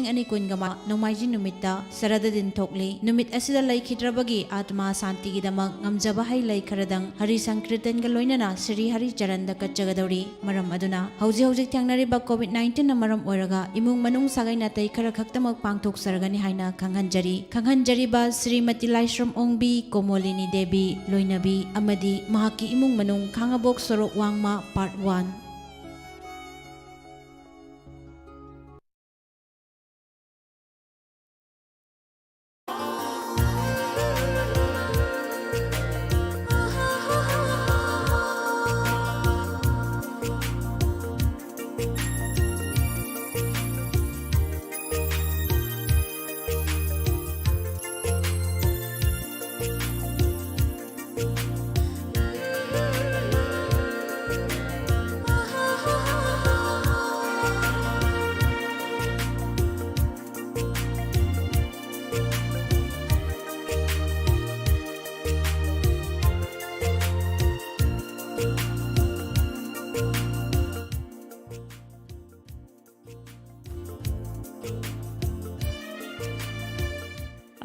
2020 नोमाइजिंग नुमित्ता सरद दिन थोकली नुमित असिदा लैखिद्रबगी आत्मा शांतिगिदमक ngamjaba hai lai kharadang hari sankirtan ga loinana Sri Hari Charan da kachagadauri maram aduna hauji hauji tyangnariba COVID-19 na maram oiraga imung manung sagai na tai khara khaktamak pangthok sargani haina khanghanjari ba Srimati Laishram Ongbi Komolini Devi Loinabi amadi mahaki imung manung khangabok sorok wangma part 1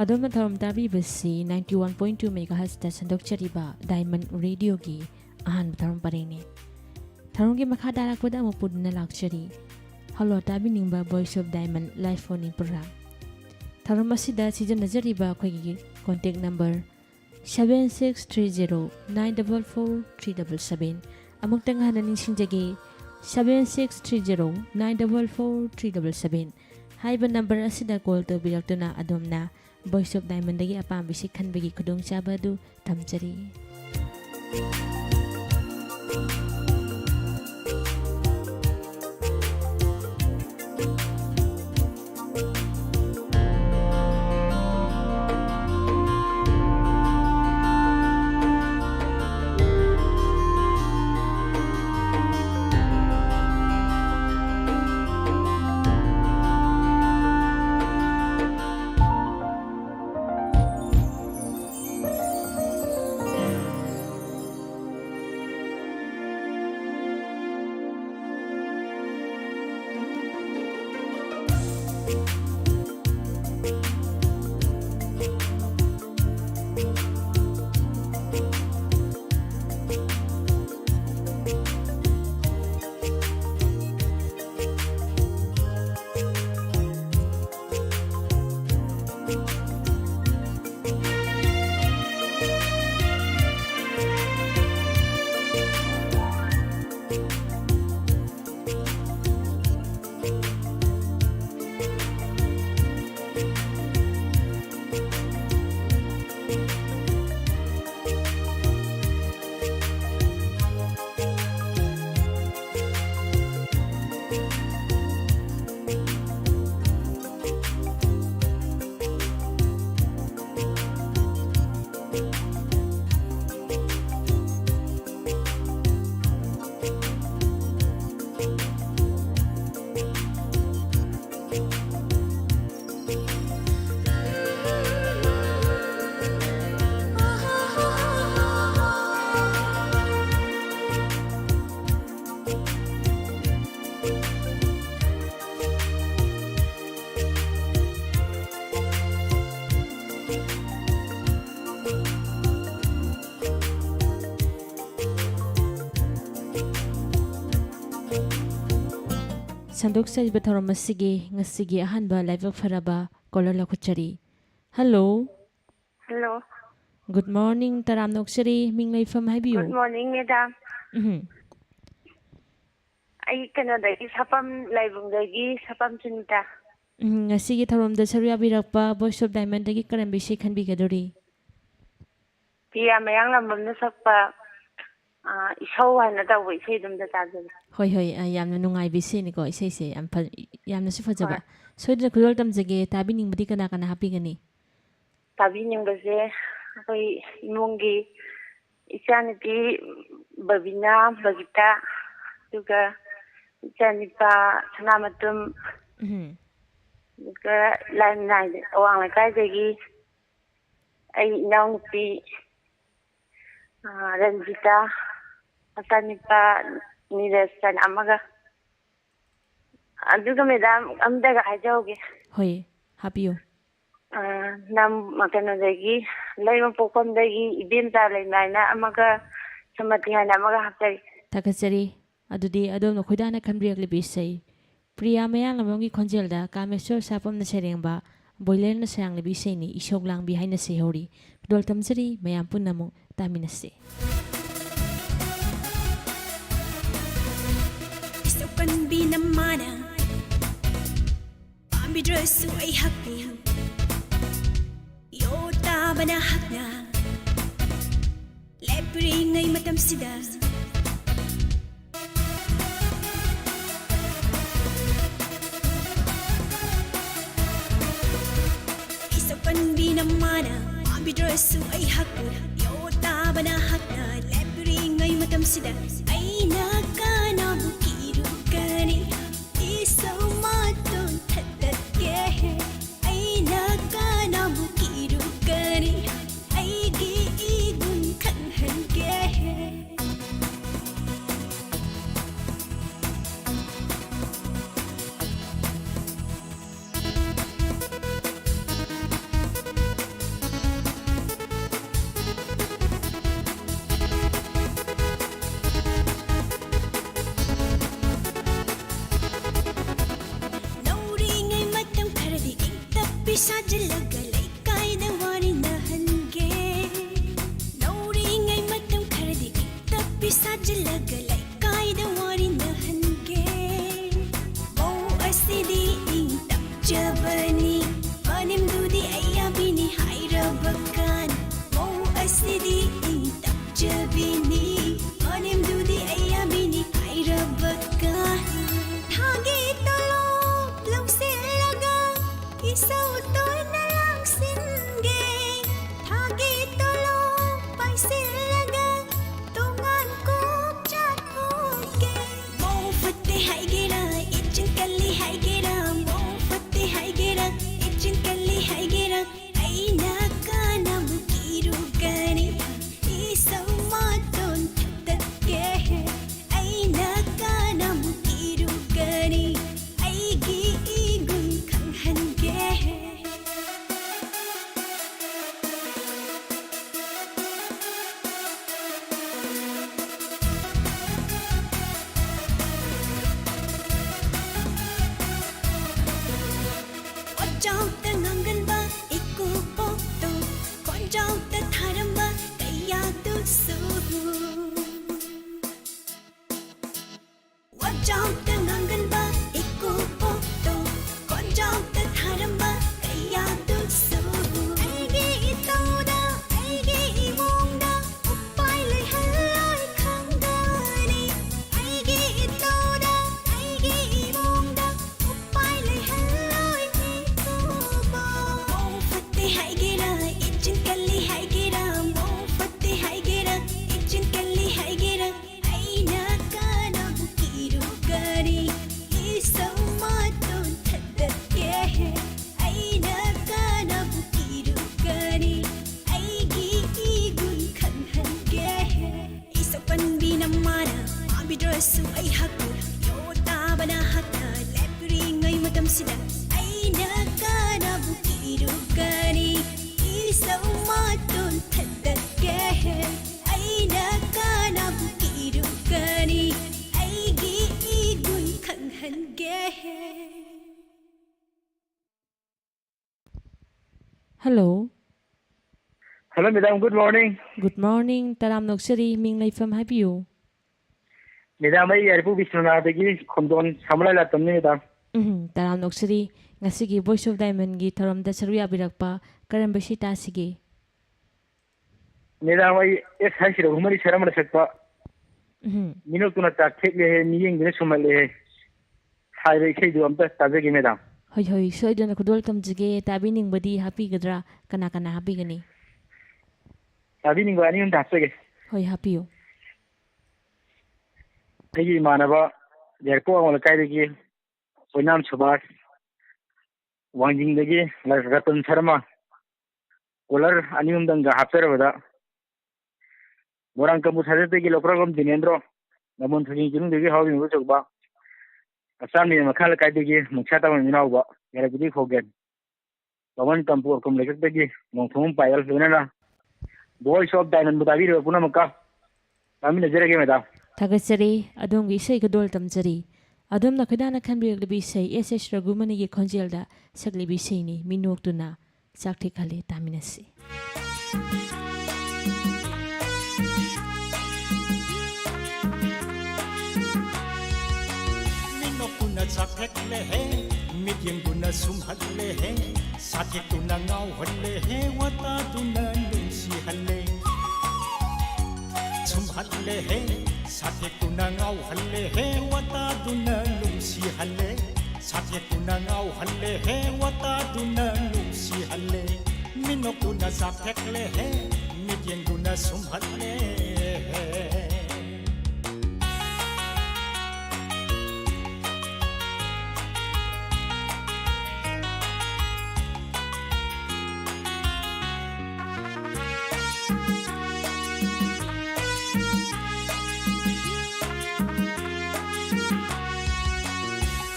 Adom tharom tabi basi 91.2 MHz da sandok chariba Diamond Radio gi ahan tharom parene tharom gi makha darak pada mo pudna lakchari hello tabi ningba Voice of Diamond live phone in program tharom asida season najariba khoi gi contact number 7630944377 amuk tang hana ningsingjage 7630944377 haiba number asida call to bilaktuna adomna Voice of Diamond dagi apam bisi khanbagi khudong chaba du tamchari Sandok sa ibatharom masige ngasige ahanba live faraba caller lakuchari hello good morning taram noksari minglai fam habiu good morning madam ai kanada gi sapam live dagi sapam sunita ngasige tharom da sarya birakpa Voice of Diamond dagi karam bisi khanbi gadori pia mayang lamna sakpa isau hana da wai sei dum da tajal hoi yamna nungai bisi ni ko isei se yamna si fajaba soidra khulol tamjage tabi ningbadi kana kana happy gani tabi ningbase hoi imungi ichanipi babina bagita juga ichanipa sanamatum juga lain awang lakai dagi ai inaunupi Ranjita Asanipa Niresan amaga ꯑꯗꯨꯒ ꯃꯦꯗꯥꯝ ꯑꯝꯇꯒ ꯍꯥꯏꯖꯍꯧꯒꯦ. ꯍꯣꯏ ꯍꯥꯞꯄꯤꯌꯨ. ꯅꯝ ꯀꯩꯅꯣꯗꯒꯤ ꯂꯩꯃ ꯄꯣꯛꯐꯝꯗꯒꯤ ꯏꯕꯦꯝꯆꯥ ꯂꯩꯃꯥꯏꯅ ꯑꯃꯒ ꯁꯨꯃꯇꯤ ꯍꯥꯏꯅ ꯑꯃꯒ ꯍꯥꯞꯆꯔꯤ. ꯊꯥꯒꯠꯆꯔꯤ. ꯑꯗꯨꯗꯤ ꯑꯗꯣꯝꯅ ꯈꯣꯏꯗꯥꯅ ꯈꯟꯕꯤꯔꯛꯂꯤꯕ ꯏꯁꯩ ꯄ꯭ꯔꯤꯌꯥ ꯃꯌꯥꯡꯂꯝꯕꯝꯒꯤ ꯈꯣꯟꯖꯦꯜꯗ ꯀꯥꯃꯦꯁꯣꯔ ꯁꯥꯄꯝꯅ ꯁꯩꯔꯦꯡꯕ ꯕꯣꯏꯂꯔꯅ ꯁꯩꯔꯥꯡꯂꯤꯕ ꯏꯁꯩꯅꯤ ꯏꯁꯣꯛ ꯂꯥꯡꯕꯤ ꯍꯥꯏꯅ ꯁꯩꯍꯧꯔꯤ. ꯈꯨꯗꯣꯜ ꯇꯝꯖꯔꯤ ꯃꯌꯥꯝ ꯄꯨꯟꯅꯃꯨꯛ ꯇꯥꯃꯤꯟꯅꯁꯤ. Isok panbi na mana Pambidrasu ay hakpo Yota ba na hakna Lepri ngay matamsida Isok panbi na mana Pambidrasu ay hakpo Yota ba na hakna Lepri ngay matamsida Ay nakanabuki Kani isaw maton tatat ke ay nakanabu kiru kani ay giigun kanhan ke Sajalaga laikay na wari na hange Nauri ngay matam karadi Tapi sajalaga laikay na wari na hange Mau asidi ing tak jabani Manim dudi ayabini hayrabakan Mau asidi ing tak jabini Manim dudi ayabini hayrabakan Thagi tolo lang silaga Isaw to'y nalang singe Thagi tolo pa'y silaga Tungan kong chat hoge Mo fate hai gira Ichin kali hai gira Mo fate hai gira Ichin kali hai gira Ay nakana mukiru gani Isaw maton tatat ke Ay nakana mukiru gani Ay giigun kanghan ke Wajaw ta ngangan ba ikupok to Konjaw ta tharam ba kaya tu suhu Wajaw ta ngangan ba ikupok to Konjaw ta tharam ba kaya tu suhu Aigi itaw da aigi imong da Upay lay halay khanggani Aigi itaw da aigi imong da Upay lay halay ikuba Mo fate hai gira ichin kali hai gira Mo fate hai gira ichin kali hai gira Ay nakana bukiru gani Isaw maton tatat ke Ay nakana bukiru gani Ay giigun kanhan ke Isaw panbi na mana Mabidrasu ay hakul Yota ba na hata Lepri ngay matamsida Ay nakana bukiru gani Isaw maton tatat ke Ay nakana bukiru gani Ay giigun kanghan ke Hello. Hello, Madam. Good morning. Good morning. Taram noksari ming laifam haipiyu. Madam, I Yarpu Vishnadagi Kondon Samala Latamni, Madam. Taram noksari ngasigi Voice of Diamond gi tharamda saruya birakpa karamba shita sige. Madam, I Hashira Humari Saramana Sakpa. Minotuna take me, meeting the Sumale. Highway Kadu, Tazagi, Madam. Hoi hoi soidana khudol tamjige tabining badi happy gadra kana kana happy gani. Tabining Vani and Tasage. Hoi happy. Peggy Manava, Yarpo on the Kaidagi, Winam Subas, Wanging the Gay, like Ratan Sarma, Uller, Anium Danga Hapera, Moranka Musategi Loprogam Dinendro, Namun Thinking the Housing Ruchaba, ꯑꯁꯥꯝꯅꯤ ꯃꯈꯥ ꯂꯩꯀꯥꯏꯗꯒꯤ ꯃꯨꯛꯁꯥ ꯇꯥꯃꯟ ꯃꯤꯅꯥꯎꯕ ꯌꯥꯏꯔꯛꯄꯗꯤ ꯈꯣꯒꯦꯟ ꯄꯋꯟ ꯇꯝꯄꯨ ꯑꯀꯨꯝ ꯂꯩꯀꯛꯇꯒꯤ ꯅꯣꯡꯊꯣꯝ ꯄꯥꯌꯜ ꯂꯣꯏꯅꯅ ꯚꯣꯏꯁ ꯑꯣꯐ ꯗꯥꯏꯃꯟꯕꯨ ꯇꯥꯕꯤꯔꯤꯕ ꯄꯨꯝꯅꯃꯛꯀ ꯇꯥꯃꯤꯟꯅꯖꯔꯒꯦ ꯃꯦꯗꯥꯝ ꯊꯥꯒꯠꯆꯔꯤ ꯑꯗꯣꯝꯒꯤ ꯏꯁꯩ ꯈꯨꯗꯣꯜ ꯇꯝꯖꯔꯤ ꯑꯗꯣꯝꯅ ꯈꯣꯏꯗꯥꯅ ꯈꯟꯕꯤꯔꯛꯂꯤꯕ ꯏꯁꯩ ꯑꯦꯁ ꯔꯘꯨꯃꯅꯤꯒꯤ ꯈꯣꯟꯖꯦꯜꯗ ꯁꯛꯂꯤꯕ ꯏꯁꯩꯅꯤ ꯃꯤꯅꯣꯛꯇꯨꯅ ꯆꯥꯛꯊꯦꯛꯍꯜꯂꯦ ꯇꯥꯃꯤꯟꯅꯁꯤ ꯃꯤꯅꯣꯛꯇꯨꯅ ꯆꯥꯛꯊꯦꯛꯂꯦ ꯃꯤꯠꯌꯦꯡꯗꯨꯅ ꯁꯨꯝꯍꯜꯂꯦ ꯁꯥꯊꯦꯛꯇꯨꯅ ꯉꯥꯎꯍꯜꯂꯦ ꯋꯥꯇꯥꯗꯨꯅ ꯅꯨꯡꯁꯤꯍꯜꯂꯦ ꯁꯨꯝꯍꯜꯂꯦ ꯁꯥꯊꯦꯛꯇꯨꯅ ꯉꯥꯎꯍꯜꯂꯦ ꯋꯥꯇꯥꯗꯨꯅ ꯅꯨꯡꯁꯤꯍꯜꯂꯦ ꯁꯥꯊꯦꯛꯇꯨꯅ ꯉꯥꯎꯍꯜꯂꯦ ꯋꯥꯇꯥꯗꯨꯅ ꯅꯨꯡꯁꯤꯍꯜꯂꯦ ꯃꯤꯅꯣꯛꯇꯨꯅ ꯆꯥꯛꯊꯦꯛꯂꯦ ꯃꯤꯠꯌꯦꯡꯗꯨꯅ ꯁꯨꯝꯍꯜꯂꯦ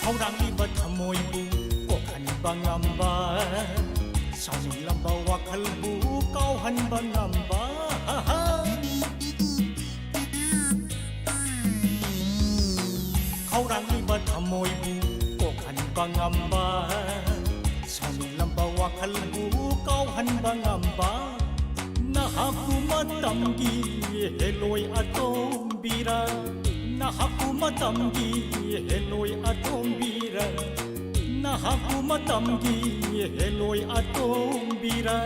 ꯈꯧꯔꯥꯡꯂꯤꯕ ꯊꯃꯣꯏꯕꯨ ꯀꯣꯛꯍꯟꯕ ꯉꯝꯕ ꯁꯥꯎꯅꯤꯡꯂꯝꯕ ꯋꯥꯈꯜꯕꯨ ꯀꯥꯎꯍꯟꯕ ꯉꯝꯕ ꯈꯧꯔꯥꯡꯂꯤꯕ ꯊꯃꯣꯏꯕꯨ ꯀꯣꯛꯍꯟꯕ ꯉꯝꯕ ꯁꯥꯎꯅꯤꯡꯂꯝꯕ ꯋꯥꯈꯜꯕꯨ ꯀꯥꯎꯍꯟꯕ ꯉꯝꯕ ꯅꯍꯥꯛꯄꯨ ꯃꯇꯝꯒꯤ ꯍꯦꯂꯣꯏ ꯑꯇꯣꯝꯕꯤꯔ ꯅꯍꯥꯛꯄꯨ ꯃꯇꯝꯒꯤ ꯍꯦꯂꯣꯏ ꯑꯇꯣꯝꯕꯤꯔ ꯅꯍꯥꯛꯄꯨ ꯃꯇꯝꯒꯤ ꯍꯦꯂꯣꯏ ꯑꯇꯣꯝꯕꯤꯔ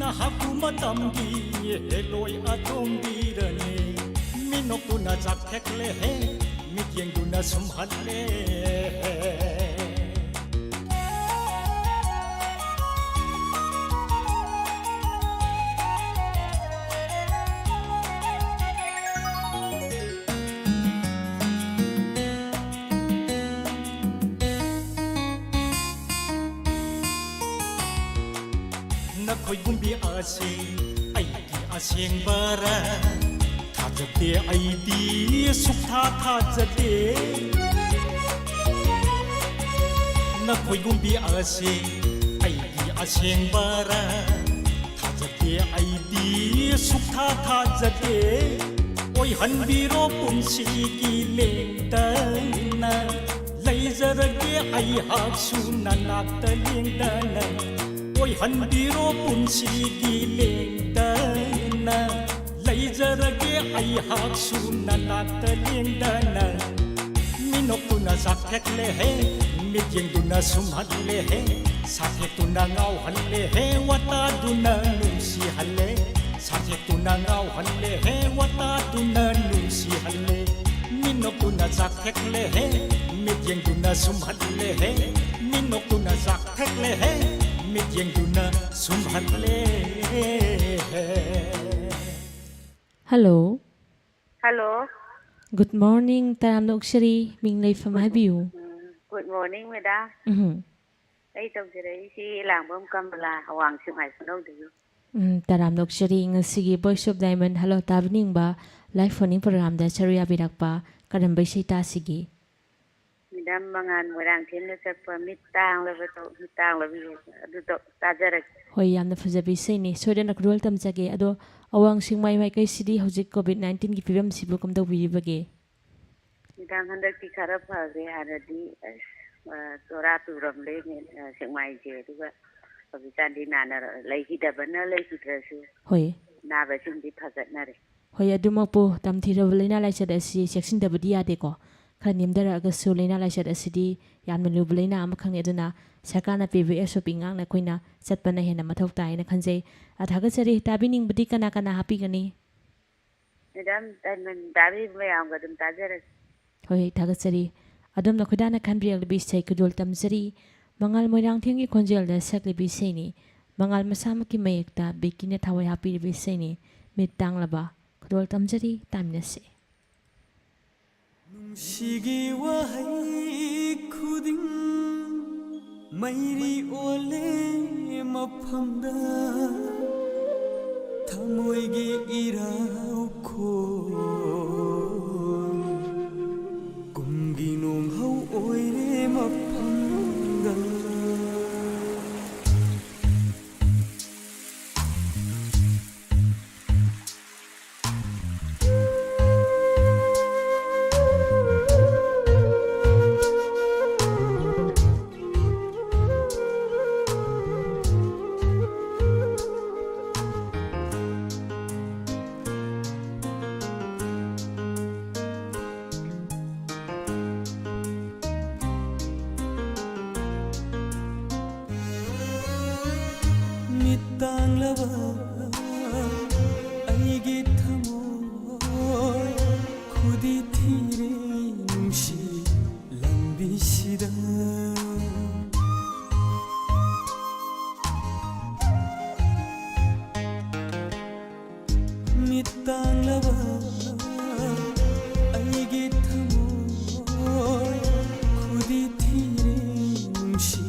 ꯅꯍꯥꯛꯄꯨ ꯃꯇꯝꯒꯤ ꯍꯦꯂꯣꯏ ꯑꯇꯣꯝꯕꯤꯔꯅꯦ ꯃꯤꯅꯣꯛꯇꯨꯅ ꯆꯥꯛꯊꯦꯛꯂꯦ ꯃꯤꯠꯌꯦꯡꯗꯨꯅ ꯁꯨꯝꯍꯜꯂꯦ ꯅꯈꯣꯏꯒꯨꯝꯕꯤ ꯑꯁꯤ ꯑꯩꯒꯤ ꯑꯁꯦꯡꯕꯔ ꯊꯥꯖꯗꯦ ꯑꯩꯗꯤ ꯁꯨꯛꯊꯥ ꯊꯥꯖꯗꯦ ꯅꯈꯣꯏꯒꯨꯝꯕꯤ ꯑꯁꯤ ꯑꯩꯒꯤ ꯑꯁꯦꯡꯕꯔ ꯊꯥꯖꯗꯦ ꯑꯩꯗꯤ ꯁꯨꯛꯊꯥ ꯊꯥꯖꯗꯦ ꯑꯣꯏꯍꯟꯕꯤꯔꯣ ꯄꯨꯟꯁꯤꯒꯤ ꯂꯦꯡꯗꯅ ꯂꯩꯖꯔꯒꯦ ꯑꯩꯍꯥꯛꯁꯨ ꯅꯅꯥꯛꯇ ꯂꯦꯡꯗꯅ ꯑꯣꯏꯍꯟꯕꯤꯔꯣ ꯄꯨꯟꯁꯤꯒꯤ ꯂꯦꯡꯗꯅ ꯂꯩꯖꯔꯒꯦ ꯑꯩꯍꯥꯛꯁꯨ ꯅꯅꯥꯛꯇ ꯂꯦꯡꯗꯅ ꯃꯤꯅꯣꯛꯇꯨꯅ ꯆꯥꯛꯊꯦꯛꯂꯦ ꯃꯤꯠꯌꯦꯡꯗꯨꯅ ꯁꯨꯝꯍꯜꯂꯦ ꯁꯥꯊꯦꯛꯇꯨꯅ ꯉꯥꯎꯍꯜꯂꯦ ꯋꯥꯇꯥꯗꯨꯅ ꯅꯨꯡꯁꯤꯍꯜꯂꯦ ꯁꯥꯊꯦꯛꯇꯨꯅ ꯉꯥꯎꯍꯜꯂꯦ ꯋꯥꯇꯥꯗꯨꯅ ꯅꯨꯡꯁꯤꯍꯜꯂే ꯃꯤꯅꯣꯛꯇꯨꯅ ꯆꯥꯛꯊꯦꯛꯂꯦ ꯃꯤꯠꯌꯦꯡꯗꯨꯅ ꯁꯨꯝꯍꯜꯂꯦ ꯃꯤꯅꯣꯛꯇꯨꯅ ꯆꯥꯛꯊꯦꯛꯂꯦ ꯃꯤꯠꯌꯦꯡꯗꯨꯅ ꯁꯨꯝꯍꯜꯂꯦ ꯍꯜꯂꯣ ꯍꯜꯂꯣ ꯒꯨꯗ ꯃꯣꯔꯅꯤꯡ ꯇꯔꯥꯝꯅ ꯑꯣꯛꯆꯔꯤ ꯃꯤꯡ ꯂꯩꯐꯝ ꯍꯥꯏꯕꯤꯌꯨ ꯒꯨꯗ ꯃꯣꯔꯅꯤꯡ ꯃꯦꯗꯥꯝ ꯑꯩ ꯇꯧꯖꯔꯛꯏꯁꯤ ꯂꯥꯡꯕꯝ ꯀꯃꯂꯥ ꯑꯋꯥꯡ ꯁꯦꯛꯃꯥꯏ ꯈꯨꯅꯧꯗꯒꯤ ꯇꯔꯥꯝꯅ ꯑꯣꯛꯆꯔꯤ ꯉꯁꯤꯒꯤ ꯚꯣꯏꯁ ꯑꯣꯐ ꯗꯥꯏꯃꯟ ꯍꯜꯂꯣ ꯇꯥꯕꯤꯅꯤꯡꯕ ꯂꯥꯏꯐ ꯐꯣꯟꯅꯤꯡ ꯄ꯭ꯔꯣꯒ꯭ꯔꯥꯝꯗ ꯁꯔꯨꯛ ꯌꯥꯕꯤꯔꯛꯄ ꯀꯔꯝꯕ ꯏꯁꯩ ꯇꯥꯁꯤꯒꯦ ꯃꯦꯗꯥꯝ ꯃꯉꯥꯟ ꯃꯣꯏꯔꯥꯡꯊꯦꯝꯅ ꯁꯛꯄ ꯃꯤꯠ ꯇꯥꯡꯂꯕ ꯑꯗꯨꯗꯣ ꯇꯥꯖꯔꯛꯀꯦ ꯍꯣꯏ ꯌꯥꯝꯅ ꯐꯖꯕ ꯏꯁꯩꯅꯤ ꯁꯣꯏꯗꯅ ꯈꯨꯗꯣꯜ ꯇꯝꯖꯒꯦ ꯑꯗꯣ ꯑꯋꯥꯡ ꯁꯦꯛꯃꯥꯏ ꯃꯥꯏꯀꯩꯁꯤꯗꯤ ꯍꯧꯖꯤꯛ ꯀꯣꯚꯤꯗ-19ꯒꯤ ꯐꯤꯕꯝꯁꯤꯕꯨ ꯀꯝꯗꯧꯕꯤꯔꯤꯕꯒꯦ ꯃꯦꯗꯥꯝ ꯍꯟꯗꯛꯇꯤ ꯈꯔ ꯐꯈ꯭ꯔꯦ ꯍꯥꯟꯅꯗꯤ ꯆꯣꯔꯥ ꯇꯨꯔꯝꯂꯦ ꯁꯦꯛꯃꯥꯏꯁꯦ ꯑꯗꯨꯒ ꯍꯧꯖꯤꯛꯀꯥꯟꯗꯤ ꯂꯩꯈꯤꯗꯕꯅ ꯂꯩꯈꯤꯗ꯭ꯔꯁꯨ ꯍꯣꯏ ꯅꯥꯕꯁꯤꯡꯗꯤ ꯐꯒꯠꯅꯔꯦ ꯍꯣꯏ ꯑꯗꯨꯃꯛꯄꯨ ꯇꯝꯊꯤꯔꯕ ꯂꯩꯅꯥ ꯂꯥꯏꯆꯠ ꯑꯁꯤ ꯆꯦꯛꯁꯤꯟꯗꯕꯗꯤ ꯌꯥꯗꯦꯀꯣ ꯈꯔ ꯅꯦꯝꯊꯔꯛꯑꯒꯁꯨ ꯂꯩꯅꯥ ꯂꯥꯏꯆꯠ ꯑꯁꯤꯗꯤ ꯌꯥꯝꯅ ꯂꯨꯕ ꯂꯩꯅꯥ ꯑꯃꯈꯛꯅꯤ ꯑꯗꯨꯅ ꯁꯔꯀꯥꯔꯅ ꯄꯤꯕ SOP ꯉꯥꯛꯅ ꯑꯩꯈꯣꯏꯅ ꯆꯠꯄꯅ ꯍꯦꯟꯅ ꯃꯊꯧ ꯇꯥꯏꯅ ꯈꯟꯖꯩ ꯊꯥꯒꯠꯆꯔꯤ ꯇꯥꯕꯤꯅꯤꯡꯕꯗꯤ ꯀꯅꯥ ꯀꯅꯥ ꯍꯥꯞꯄꯤꯒꯅꯤ ꯃꯦꯗꯥꯝ ꯇꯥꯕꯤꯕ ꯃꯌꯥꯝꯒ ꯑꯗꯨꯝ ꯇꯥꯖꯔꯛꯀꯦ ꯍꯣꯏ ꯊꯥꯒꯠꯆꯔꯤ ꯑꯗꯣꯝꯅ ꯈꯣꯏꯗꯥꯅ ꯈꯟꯕꯤꯔꯛꯂꯤꯕ ꯏꯁꯩ ꯈꯨꯗꯣꯜ ꯇꯝꯖꯔꯤ ꯃꯉꯥꯜ ꯃꯣꯏꯔꯥꯡꯊꯦꯝꯒꯤ ꯈꯣꯟꯖꯦꯜꯗ ꯁꯛꯂꯤꯕ ꯏꯁꯩꯅꯤ ꯃꯉꯥꯜ ꯃꯁꯥꯃꯛꯀꯤ ꯃꯌꯦꯛꯇ ꯕꯤꯀꯤꯅ ꯊꯋꯥꯏ ꯍꯥꯞꯄꯤꯔꯤꯕ ꯏꯁꯩꯅꯤ ꯃꯤꯠ ꯇꯥꯡꯂꯕ ꯈꯨꯗꯣꯜ ꯇꯝꯖꯔꯤ ꯇꯥꯃꯤꯟꯅꯁꯤ ꯅꯨꯡꯁꯤꯒꯤ ꯋꯥꯍꯩ ꯈꯨꯗꯤꯡ ꯃꯩꯔꯤ ꯑꯣꯜꯂꯦ ꯃꯐꯝꯗ ꯊꯃꯣꯏꯒꯤ ꯏꯔꯥꯎꯈꯣꯜ ꯀꯨꯝꯒꯤ ꯅꯣꯡꯍꯧ ꯑꯣꯏ ꯇꯥꯡꯂꯕ ꯑꯩꯒꯤ ꯊꯃꯣꯏ ꯈꯨꯗꯤ ꯊꯤꯔꯦ ꯅꯨꯡꯁꯤ ꯂꯝꯕꯤꯁꯤꯗ ꯃꯤꯠ ꯇꯥꯡꯂꯕ ꯑꯩꯒꯤ ꯊꯃꯣꯏ ꯈꯨꯗꯤ ꯊꯤꯔꯦ ꯅꯨꯡꯁꯤ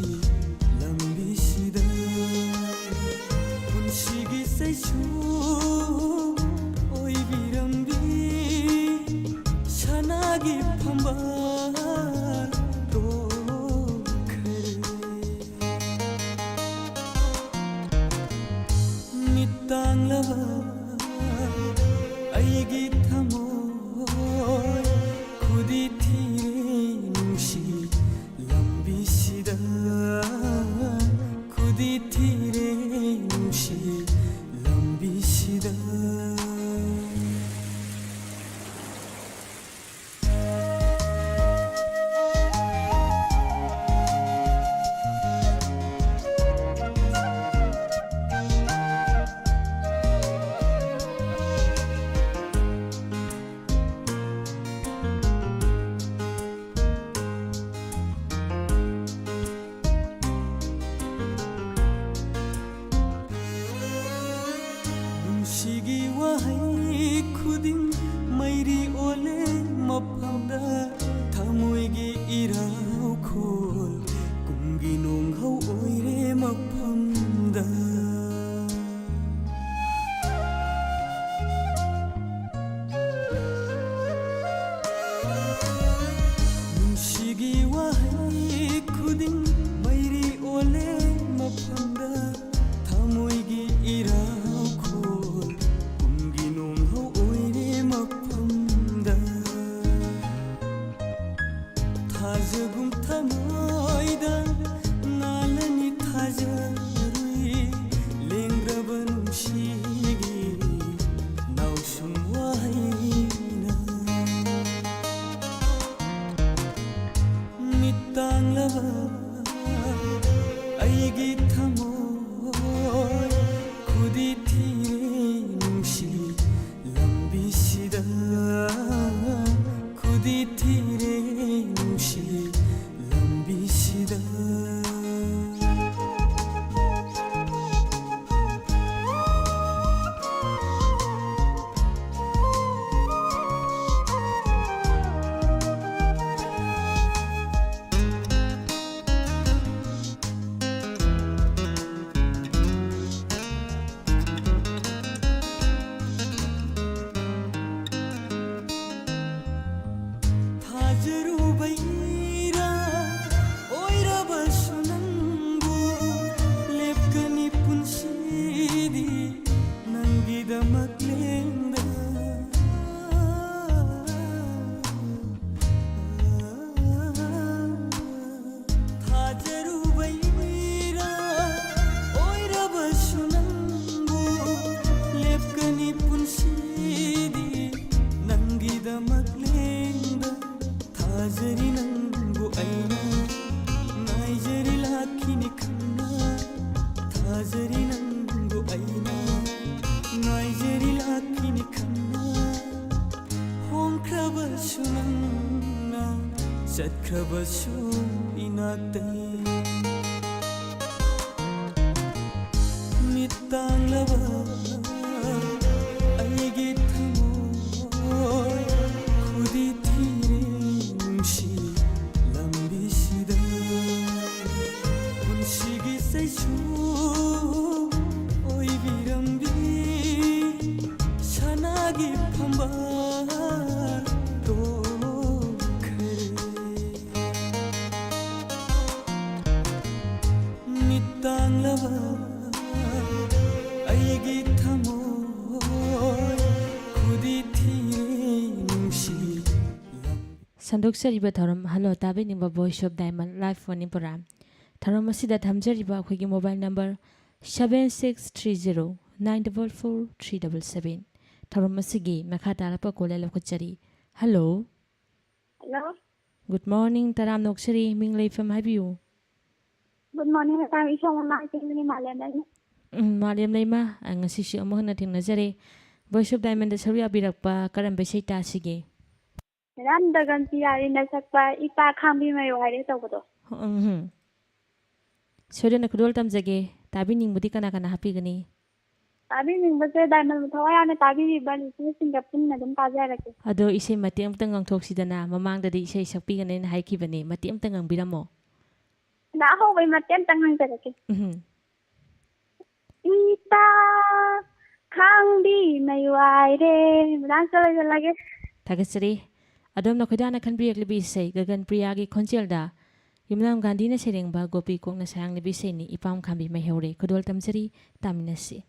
ꯂꯝꯕꯤꯁꯤꯗ ꯄꯨꯟꯁꯤꯒꯤ ꯆꯩꯁꯨ ꯑꯣꯏꯕꯤꯔꯝꯕꯤ ꯁꯅꯥꯒꯤ ꯐꯝꯕꯥꯜ ꯇꯣꯛꯈ꯭ꯔꯦ ꯃꯤꯠ ꯇꯥꯡꯂꯕ ꯑꯩꯒꯤ ꯊꯃꯣꯏ ꯈꯨꯗꯤ ꯊꯤꯔꯦ ꯅꯨꯡꯁꯤ ꯂꯝꯕꯤꯁꯤꯗ ꯈꯨꯗꯤ ꯊꯤꯔꯦ ꯅꯨꯡꯁꯤ ꯂꯝꯕꯤꯁꯤꯗ ꯅꯨꯡꯁꯤꯒꯤ ꯋꯥꯍꯩ ꯈꯨꯗꯤꯡ ꯃꯩꯔꯤ ꯑꯣꯜꯂꯦ ꯃꯐꯝꯗ ꯊꯃꯣꯏꯒꯤ ꯏꯔꯥꯎꯈꯣꯜ ꯀꯨꯝꯒꯤ ꯅꯣꯡꯍꯧ ꯑꯣꯏꯔꯦ ꯃꯐꯝꯗ ꯅꯨꯡꯁꯤꯒꯤ ꯋꯥꯍꯩ ꯈꯨꯗꯤꯡ ꯃꯩꯔꯤ ꯑꯣꯜꯂꯦ ꯃꯐꯝꯗ ꯊꯃꯣꯏꯒꯤ ꯏꯔꯥꯎꯈꯣꯜ ꯀꯨꯝꯒꯤ ꯅꯣꯡꯍꯧ ꯑꯣꯏꯔꯦ ꯃꯐꯝꯗ ꯊꯥꯖꯒꯨꯝ ꯊꯃꯣꯏꯗ ꯉꯥꯜꯂꯅꯤ ꯊꯥꯖꯔꯨꯏ ꯂꯦꯡꯗ꯭ꯔꯕ ꯅꯨꯡꯁꯤꯒꯤ ꯅꯥꯎꯁꯨꯝ ꯋꯥꯍꯩꯅ ꯃꯤꯠ ꯇꯥꯡꯂꯕ ꯑꯩꯒꯤ ꯊꯃꯣꯏ ꯈꯨꯗꯤ ꯊꯤꯔꯦ ꯅꯨꯡꯁꯤ ꯂꯝꯕꯤꯁꯤꯗ ꯈꯨꯗꯤ ꯊꯤꯔꯦ ꯅꯨꯡꯁꯤ ꯂꯝꯕꯤꯁꯤꯗ ꯊꯥꯖꯔꯨꯕꯩꯔꯥ ꯑꯣꯏꯔꯕꯁꯨ ꯅꯪꯕꯨ ꯂꯦꯞꯀꯅꯤ ꯄꯨꯟꯁꯤꯗꯤ ꯅꯪꯒꯤꯗꯃꯛ ꯂꯦꯡꯗ ꯊꯥꯖꯔꯨꯕꯩꯔꯥ ꯑꯣꯏꯔꯕꯁꯨ ꯅꯪꯕꯨ ꯂꯦꯞꯀꯅꯤ ꯄꯨꯟꯁꯤꯗꯤ ꯅꯪꯒꯤꯗꯃꯛ ꯂꯦꯡꯗ ꯊꯥꯖꯔꯤ ꯅꯪꯕꯨ ꯑꯩꯅ ꯉꯥꯏꯖꯔꯤ ꯂꯥꯛꯈꯤꯅꯤ ꯈꯪꯅ ꯊꯥꯖꯔꯤ ꯅꯪꯕꯨ ꯑꯩꯅ ꯉꯥꯏꯖꯔꯤ ꯂꯥꯛꯈꯤꯅꯤ ꯈꯪꯅ ꯍꯣꯡꯈ꯭ꯔꯕꯁꯨ ꯅꯪꯅ ꯆꯠꯈ꯭ꯔꯕꯁꯨ 이나때 밑땅라바 알게 타모이 후디티레 뭉시 람비시다 분식이 세수 오이비람비 샤나기 판바 또 땅라바 아이기 타모이 구디티레 뭉시 संदोक्चरिबा धरम हलो ताबेनिबा voice of diamond live phone program धरम असिदा थमजरिबा अखोगी मोबाइल नंबर 7630944377 धरम असिगी मखा तारपा कोले लखुचरी हेलो हेलो गुड मॉर्निंग तराम नोक्चरी मिंग लेफम हाबियु गुड मॉर्निंग मैं इशा मुन्ना के लिए मालेंदा Mariam Leima ngasisu amuk hana thengnajare Voice of Diamond da saru yabirakpa karamba isai tasige Ramdagan Piyarina sakpa ipa khambi mai ware tawdo. Soidana khudol tamjage tabi ningbudi kana kana hapigani Tabi ningbase Diamond thawayana tabi bani singa punna dum tajarake. ado isai mati amtang ngangthoksidana mamangdadi isai sakpigane na haikibani mati amtang ngangbiramo Na ho bai matem tangang jarake. Ipa khambi mai ware dan sala lage. Tagasari adom na khudana khanbiriklibi isai Gagan Priyagi khonjelda Yumnam Gandhi na serengba Gopi Kok na sayang libi isai ni ipam khambi mai haure khudol tamjari taminasi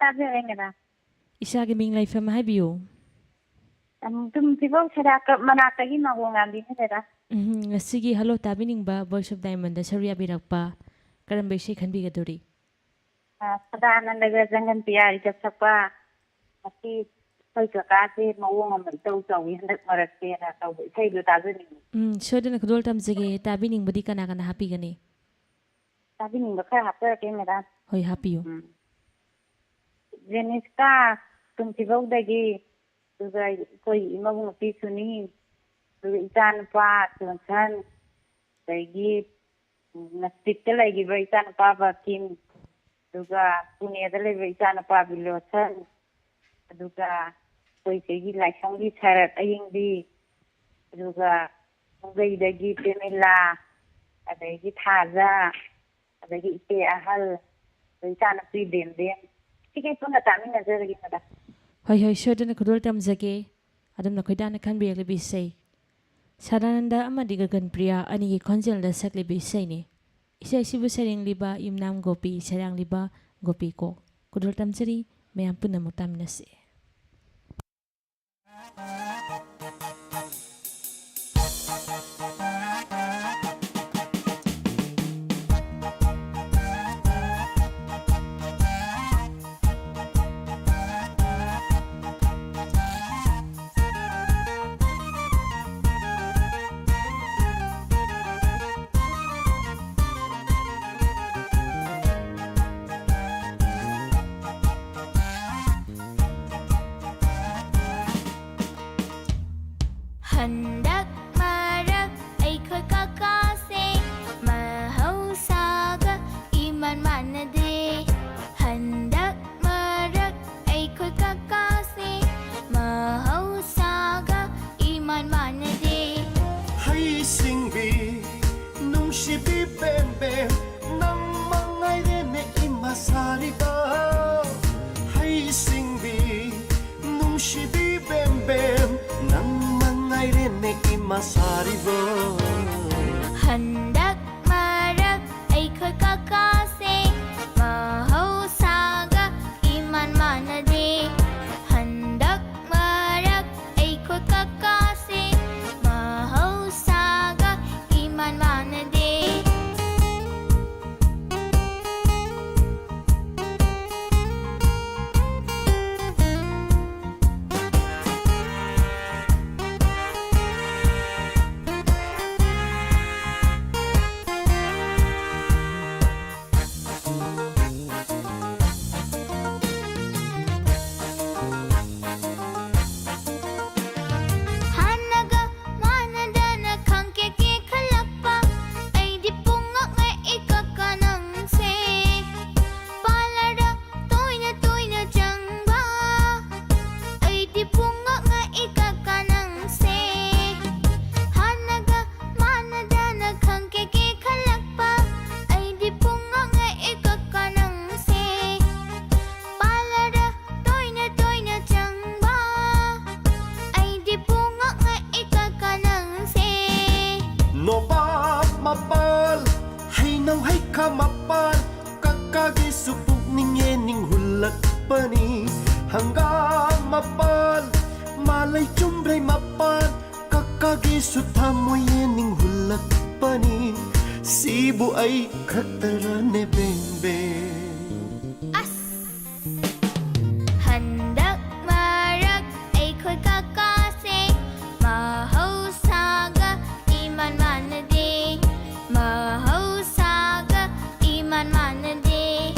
ꯇꯥꯖꯔꯦꯡꯒꯗ ꯏꯁꯥꯒꯤ ꯃꯤꯡ ꯂꯩꯐꯝ ꯍꯥꯏꯕꯤꯌꯨ ꯇꯨꯝꯁꯤꯐꯧ ꯁꯦꯔꯥꯛꯀ ꯃꯅꯥꯛꯇꯒꯤ ꯃꯥꯡꯒꯣꯡꯉꯥꯟꯕꯤꯅꯤꯗ ꯉꯁꯤꯒꯤ ꯍꯜꯂꯣ ꯇꯥꯕꯤꯅꯤꯡꯕ ꯚꯣꯏꯁ ꯑꯣꯐ ꯗꯥꯏꯃꯟꯗ ꯁꯔꯨꯛ ꯌꯥꯕꯤꯔꯛꯄ ꯀꯔꯝꯕ ꯏꯁꯩ ꯈꯟꯕꯤꯒꯗꯧꯔꯤ? ꯁꯗꯥꯅꯟꯗꯒ ꯖꯪꯒꯟ ꯄꯤꯌꯥꯔꯤ ꯁꯛꯄ ꯉꯁꯤ ꯑꯩꯈꯣꯏ ꯀꯀꯥꯁꯦ ꯃꯑꯣꯡ ꯑꯃ ꯏꯇꯧ ꯇꯧꯏ ꯍꯟꯗꯛ ꯃꯔꯛꯁꯦꯅ ꯇꯧꯕ ꯏꯁꯩꯗꯣ ꯇꯥꯖꯅꯤꯡꯉꯤ. ꯁꯣꯏꯗꯅ ꯈꯨꯗꯣꯜ ꯇꯝꯖꯒꯦ. ꯇꯥꯕꯤꯅꯤꯡꯕꯗꯤ ꯀꯅꯥ ꯀꯅꯥ ꯍꯥꯞꯄꯤꯒꯅꯤ? ꯇꯥꯕꯤꯅꯤꯡꯕ ꯈꯔ ꯍꯥꯞꯆꯔꯛꯀꯦ ꯃꯦꯗꯥꯝ. ꯍꯣꯏ ꯍꯥꯞꯄꯤꯌꯨ. ꯖꯦꯅꯤꯁꯀꯥ ꯇꯨꯝꯁꯤꯐꯧꯗꯒꯤ, ꯑꯗꯨꯒ ꯑꯩꯈꯣꯏ ꯏꯃꯧ ꯅꯨꯄꯤ ꯁꯨꯅꯤ, ꯑꯗꯨꯒ ꯏꯆꯥꯅꯨꯄꯥ ꯖꯣꯟꯁꯟ, ꯑꯗꯒꯤ ꯅꯁꯇꯤꯛꯇ ꯂꯩꯈꯤꯕ ꯏꯆꯥꯅꯨꯄꯥ ꯕꯀꯤꯝ, ꯑꯗꯨꯒ ꯄꯨꯅꯦꯗ ꯂꯩꯕ ꯏꯆꯥꯅꯨꯄꯥ ꯕꯤꯂꯣꯁꯟ, ꯑꯗꯨꯒ ꯑꯩꯈꯣꯏ ꯁꯤꯒꯤ ꯂꯥꯏꯁ꯭ꯔꯝꯒꯤ ꯁꯔꯠ ꯑꯌꯤꯡꯕꯤ, ꯑꯗꯨꯒ ꯈꯣꯡꯖꯩꯗꯒꯤ ꯄꯦꯃꯤꯂꯥ, ꯑꯗꯒꯤ ꯊꯥꯖ, ꯑꯗꯒꯤ ꯏꯆꯦ ꯑꯍꯜ, ꯑꯗꯒꯤ ꯏꯆꯥꯅꯨꯄꯤ ꯕꯦꯝꯕꯦꯝ, ꯁꯤꯈꯩ ꯄꯨꯟꯅ ꯇꯥꯃꯤꯟꯅꯖꯔꯒꯦ ꯃꯦꯗꯥꯝ. ꯍꯣꯏ ꯍꯣꯏ ꯁꯣꯏꯗꯅ ꯈꯨꯗꯣꯜ ꯇꯝꯖꯒꯦ. ꯑꯗꯨꯝꯅ ꯈꯣꯏꯗꯥꯅ ꯈꯟꯕꯤꯔꯛꯂꯤꯕ ꯏꯁꯩ ꯁꯗꯥꯅꯟꯗ ꯑꯃꯗꯤ ꯒꯒꯟ ꯄ꯭ꯔꯤꯌꯥ ꯑꯅꯤꯒꯤ ꯈꯣꯟꯖꯦꯜꯗ ꯁꯛꯂꯤꯕ ꯏꯁꯩꯅꯤ. ꯏꯁꯩ ꯑꯁꯤꯕꯨ ꯁꯩꯔꯦꯡꯂꯤꯕ ꯌꯨꯝꯅꯥꯝ ꯒꯣꯄꯤ, ꯁꯩꯔꯥꯡꯂꯤꯕ ꯒꯣꯄꯤ ꯀꯣꯛ. ꯈꯨꯗꯣꯜ ꯇꯝꯖꯔꯤ. ꯃꯌꯥꯝ ꯄꯨꯟꯅꯃꯛ ꯇꯥꯃꯤꯟꯅꯁꯤ. Handak marak aikhoy kakase mahausaga iman manade. Handak marak aikhoy kakase mahausaga iman manade. Hay singbi nung shibi bembe nang mangay rene imasariba. Hay singbi nung shibi bembe nang mangay rene imasariba. Handak marak aikhoy kakase mahausaga iman manade. Handak marak aikhoy kakase mahausaga iman manade. Hanaga manadana khangkeke khalakpa aidi pungak ngai ikakanang se. Palara toina toina changba aidi pungak ngai ikakanang se. Hanaga manadana khangkeke khalakpa aidi pungak ngai ikakanang se. Palara toina toina changba aidi pungak ngai ikakanang se. Noba mapal hay nang hay kamapal kakagi supuk ninge ning hulak pani. Hanggang mapal malay chumbray mapal kakagi sutamoy ning hulak pani. Sibu ay katara ne bembe. Handak marak aikhoy kakase mahausaga iman manade. Mahausaga iman manade.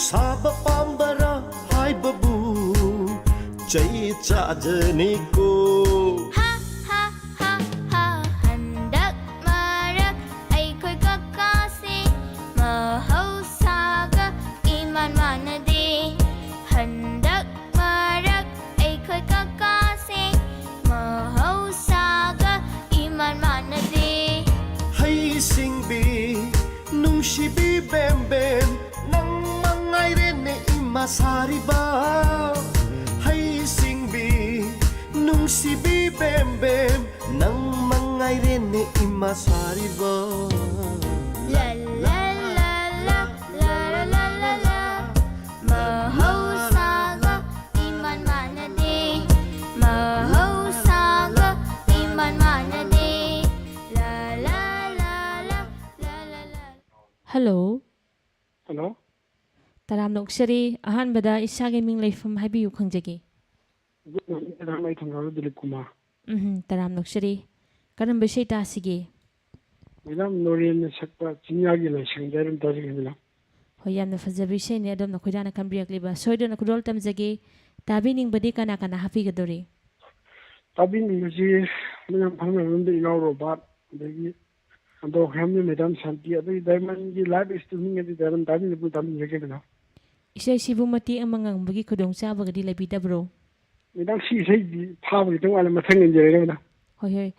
साबा पाम्बरा हाय बबू चई चाजनी को Ha ha ha ha handak marak ai khoi kakasi mahausaga iman manade handak marak ai khoi kakasi mahausaga iman manade hay sing bi nung si bi bem bem nang mangai re ne imasari ba hay sing bi nung si bi bem bem nang mangai re ne imasari ba la la la la la la la la la mahausaga iman manade mahausaga iman manade la la la la la la la Hello, hello taram noksari ahan bada isage ming leifam habiyu khangjagi. good morning madam I thangaro Dilip Kumar Taram noksari karam bishay ta sige. madam Norian sakpa chinyagi la sangdarum tari madam Hoy yamna fajabi shay ne adom na khudana kambriyak liba soido na kudol tamjagi tabi ning badi kana kana hafi gadori. tabin ji madam phangna rumde inaw robat degi ando hamne madam Santi adi diamond ji live streaming adi diamond tabin bu tabin yake madam Isay sibu mati ang mga bagi kudong sa bagadi labi bro. madam si sai di phabu tong ala mathang enjere madam Hoy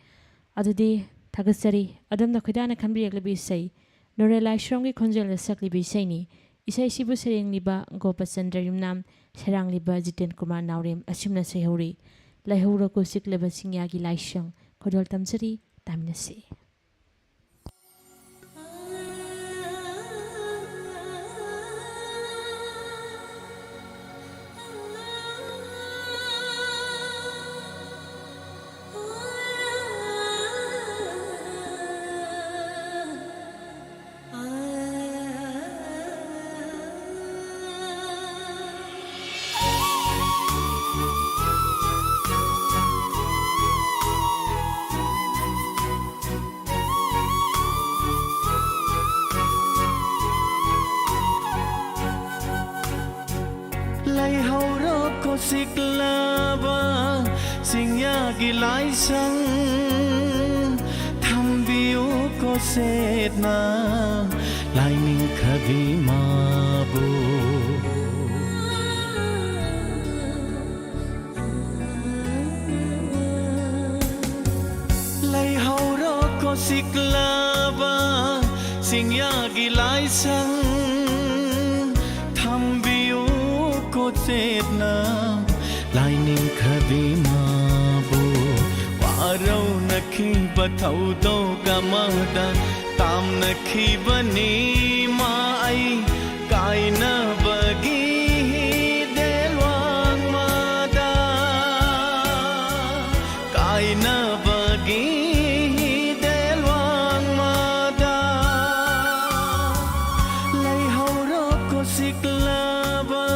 adudi thagasari adom na khudana kambriyak libi say Norelai Shrongi Konjal Sakli Bisay ni Isay sibu sereng liba Gopachandra yumnam serang liba Jiten Kumar Naurim asimna sehuri laihura ko sikleba singyagi laisyang kodol tamsari tamna se. lai hau ro ko siklaba singya gi lai sang tham biu ko set na lai ning khabi ma bo lai hau ro ko siklaba singya gi lai sang tham biu ko set na lai ning khabi ma bo warau nakhi bathau do gamada tam nakhi bani ma ai kai na bagi delwang ma da kai na bagi delwang ma da lai hau ro ko siklaba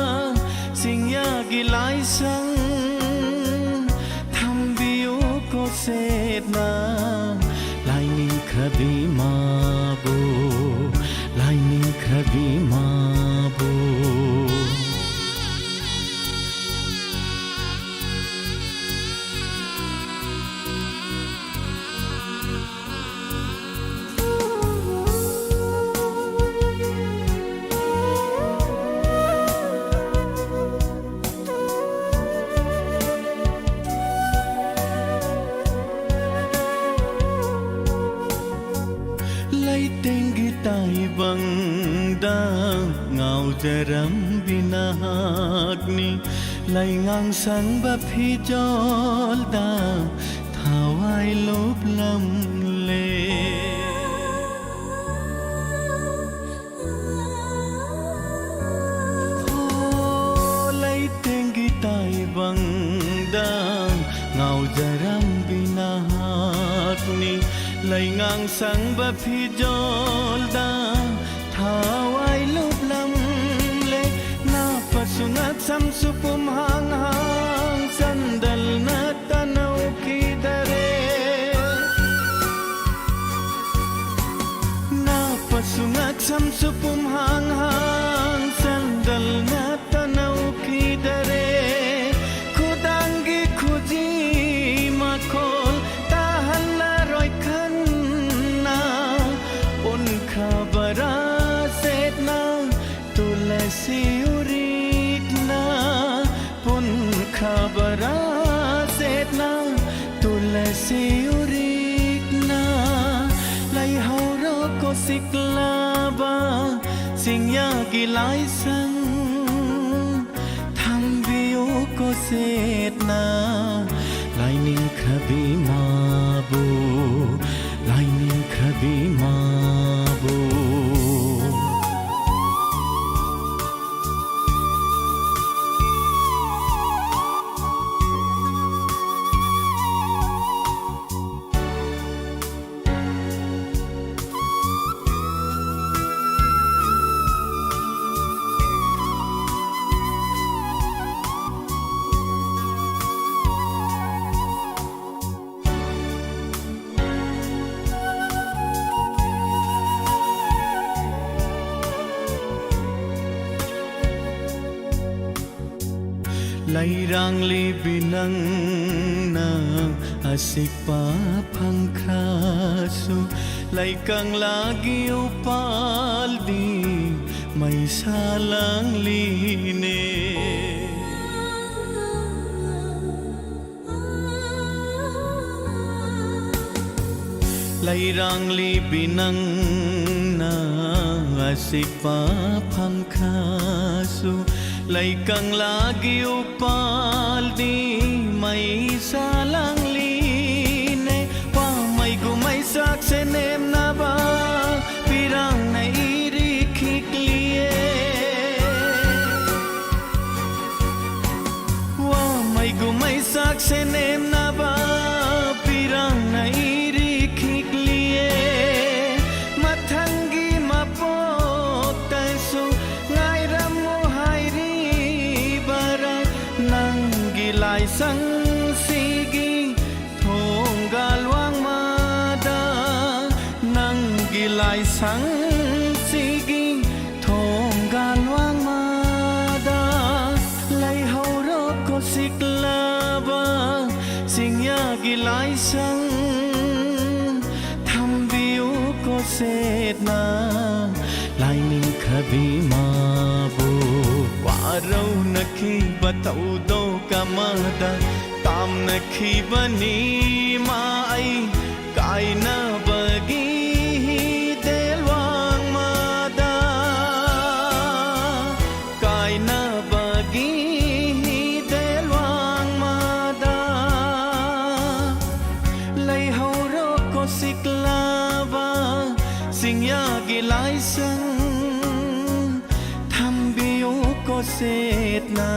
singya gi lai sang tham biu ko set na lai ning khabi ma bo lai ning khabi ma bo lai tengi tai bang da ngau jaram binagni lai ngang sang ba phi jol da thawai lop lam le lai tengi tai bang da ngau jaram binagni lai ngang sang ba phi jol da thawai lop lam le na pasungat sam supum hang hang sandal na tanau ki dare na pasungat sam supum hang hang sandal Tulasiurikna pun khabara setna Tulasiurikna lai hauro ko siklaba singya gilai sang thambiyo ko setna lai ning khabi mabu lai ning khabi mabu Lairang libinang na asikpa pangkaso Laikang lagi upaldi may salang line Lairang libinang na asikpa pangkaso Laikang lagi upaldi may salang line Pamay gumay saksenem na ba pirang na irikikliye Wamay gumay saksenem na ba pirang na irikikliye Matanggi mapok tayo ngayram mo Gilay sang sige thong galwang mada nang gilay sang sige thong galwang mada lay hauro ko siklaba singya gilay sang thambiyo ko setna lay ning khabi mabu Waraw nakhi batau do kamada tam nakhi bani mai kai na bagi delwang mada kai na bagi delwang mada lay hauro ko siklaba singya gilay sang ko setna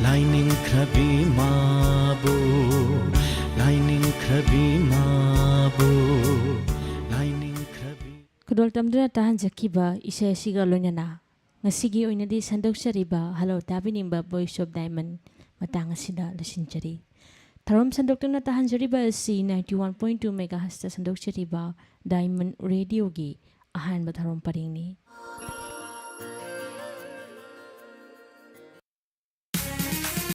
lining khabi mabu lining khabi mabu lining khabi Kudol tamduna tahan jakiba isa siga lonya ngasigi oina di sandok sariba halo tabi nimba Voice of Diamond matang asida lasinjari Tharom sandok tuna tahan jariba si 91.2 MHz sandok sariba Diamond Radio gi ahan ba tharom paring ni